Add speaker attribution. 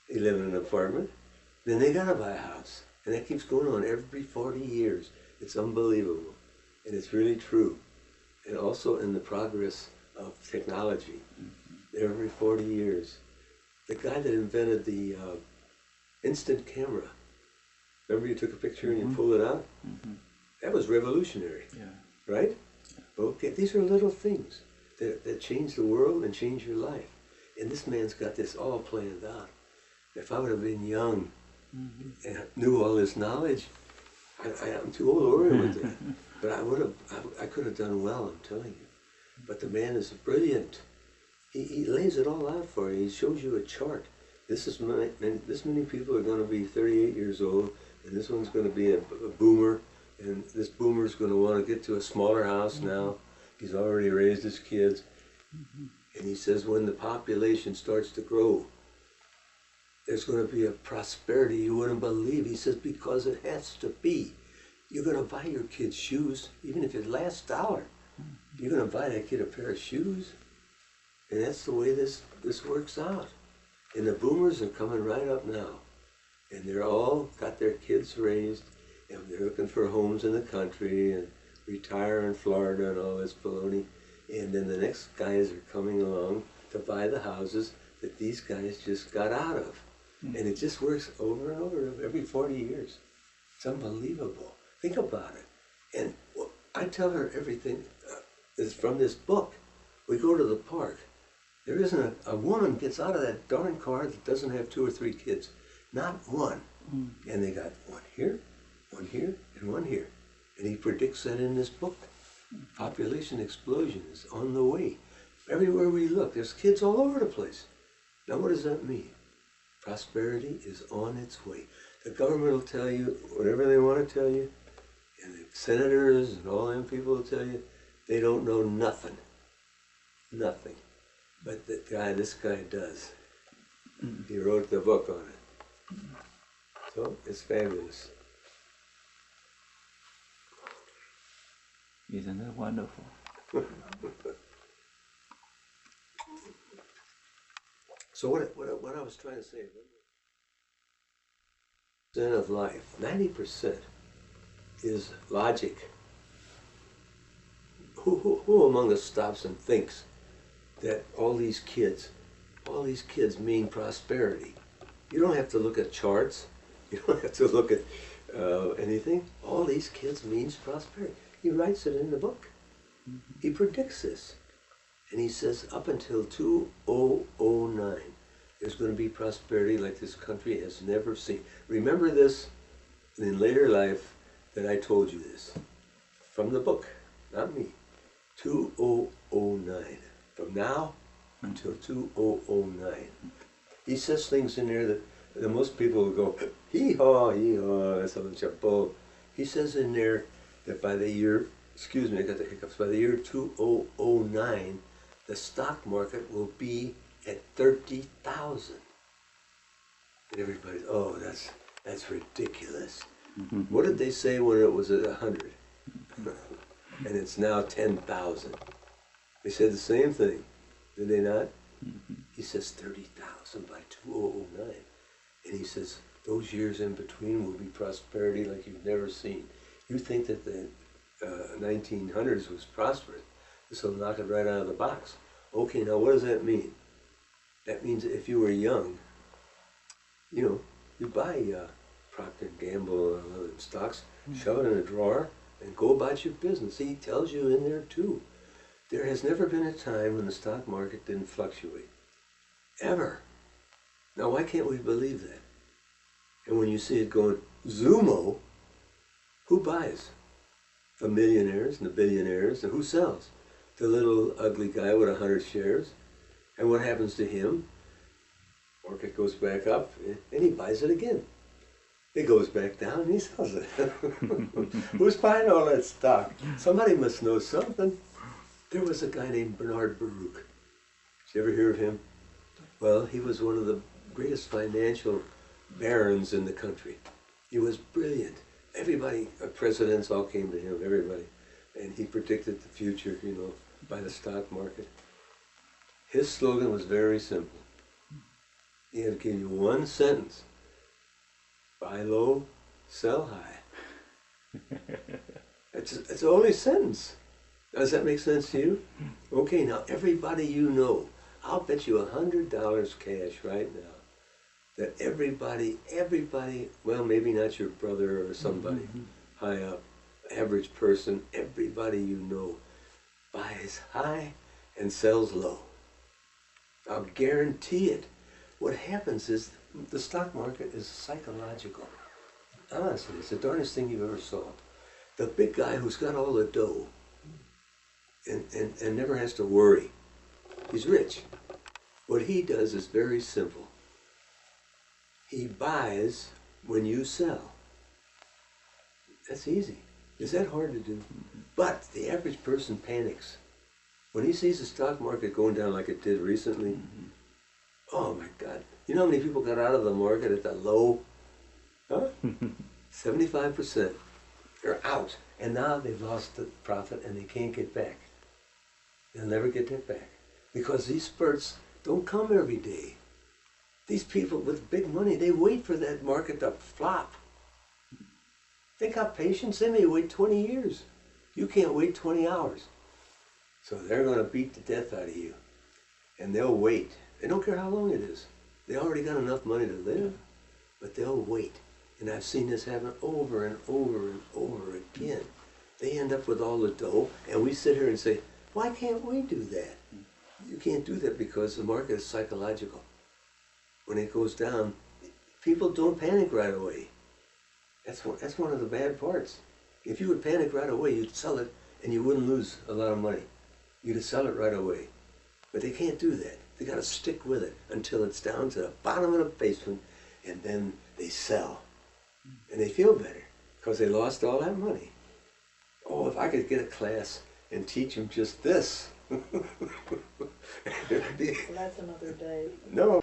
Speaker 1: They live in an apartment. Then they gotta buy a house. And that keeps going on every 40 years. It's unbelievable. And it's really true. And also in the progress of technology, every 40 years. The guy that invented the instant camera, remember you took a picture and you pull it out? That was revolutionary, right? Okay, these are little things that change the world and change your life. And this man's got this all planned out. If I would have been young and knew all this knowledge, I'm too old to worry with it. But I could have done well, I'm telling you. But the man is brilliant. He lays it all out for you. He shows you a chart. This many people are going to be 38 years old, and this one's going to be a boomer, and this boomer's going to want to get to a smaller house now. He's already raised his kids. And he says when the population starts to grow, there's going to be a prosperity you wouldn't believe. He says because it has to be. You're going to buy your kids shoes, even if it lasts $1. You're going to buy that kid a pair of shoes. And that's the way this works out. And the boomers are coming right up now. And they're all got their kids raised, and they're looking for homes in the country and retire in Florida and all this baloney. And then the next guys are coming along to buy the houses that these guys just got out of. And it just works over and over every 40 years. It's unbelievable. Think about it. And I tell her everything is from this book. We go to the park. There isn't a woman gets out of that darn car that doesn't have 2 or 3 kids. Not one. And they got one here, and one here. And he predicts that in this book. Population explosion is on the way. Everywhere we look, there's kids all over the place. Now what does that mean? Prosperity is on its way. The government will tell you whatever they want to tell you, and the senators and all them people will tell you they don't know nothing. Nothing. But this guy does. He wrote the book on it. So it's fabulous.
Speaker 2: Isn't it wonderful?
Speaker 1: So what I was trying to say, percent of life, 90% is logic. Who among us stops and thinks that all these kids mean prosperity? You don't have to look at charts. You don't have to look at anything. All these kids means prosperity. He writes it in the book. He predicts this. And he says up until 2009, there's going to be prosperity like this country has never seen. Remember this in later life that I told you this. From the book, not me. 2009. From now until 2009. He says things in there that most people will go, hee-haw, that's a bunch of bull. He says in there that by the year, excuse me, I got the hiccups, by the year 2009, the stock market will be at 30,000. And everybody's, oh, that's ridiculous. What did they say when it was at 100? And it's now 10,000. They said the same thing, did they not? He says 30,000 by 2009. And he says those years in between will be prosperity like you've never seen. You think that the 1900s was prosperous. This will knock it right out of the box. Okay, now what does that mean? That means if you were young, you buy Procter & Gamble stocks, shove it in a drawer, and go about your business. He tells you in there too. There has never been a time when the stock market didn't fluctuate. Ever. Now why can't we believe that? And when you see it going Zumo, who buys? The millionaires and the billionaires, and who sells? The little ugly guy with 100 shares. And what happens to him? Market goes back up, and he buys it again. It goes back down, and he sells it. Who's buying all that stock? Somebody must know something. There was a guy named Bernard Baruch. Did you ever hear of him? Well, he was one of the greatest financial barons in the country. He was brilliant. Everybody, presidents all came to him, everybody. And he predicted the future, by the stock market. His slogan was very simple. He had to give you one sentence. Buy low, sell high. It's the only sentence. Does that make sense to you? Okay, now everybody you know, I'll bet you $100 cash right now that everybody, well, maybe not your brother or somebody high up, average person, everybody you know buys high and sells low. I'll guarantee it. What happens is the stock market is psychological. Honestly, it's the darndest thing you've ever saw. The big guy who's got all the dough and never has to worry, he's rich. What he does is very simple. He buys when you sell. That's easy. Is that hard to do? But the average person panics. When he sees the stock market going down like it did recently, oh my God. You know how many people got out of the market at the low? Huh? 75%. They're out. And now they've lost the profit and they can't get back. They'll never get that back. Because these spurts don't come every day. These people with big money, they wait for that market to flop. They got patience. They may wait 20 years. You can't wait 20 hours. So they're going to beat the death out of you. And they'll wait. They don't care how long it is. They already got enough money to live, but they'll wait. And I've seen this happen over and over and over again. They end up with all the dough, and we sit here and say, why can't we do that? You can't do that because the market is psychological. When it goes down, people don't panic right away. That's one of the bad parts. If you would panic right away, you'd sell it and you wouldn't lose a lot of money. You'd sell it right away. But they can't do that. They got to stick with it until it's down to the bottom of the basement, and then they sell. And they feel better because they lost all that money. Oh, if I could get a class and teach them just this.
Speaker 2: Well, that's another day.
Speaker 1: No.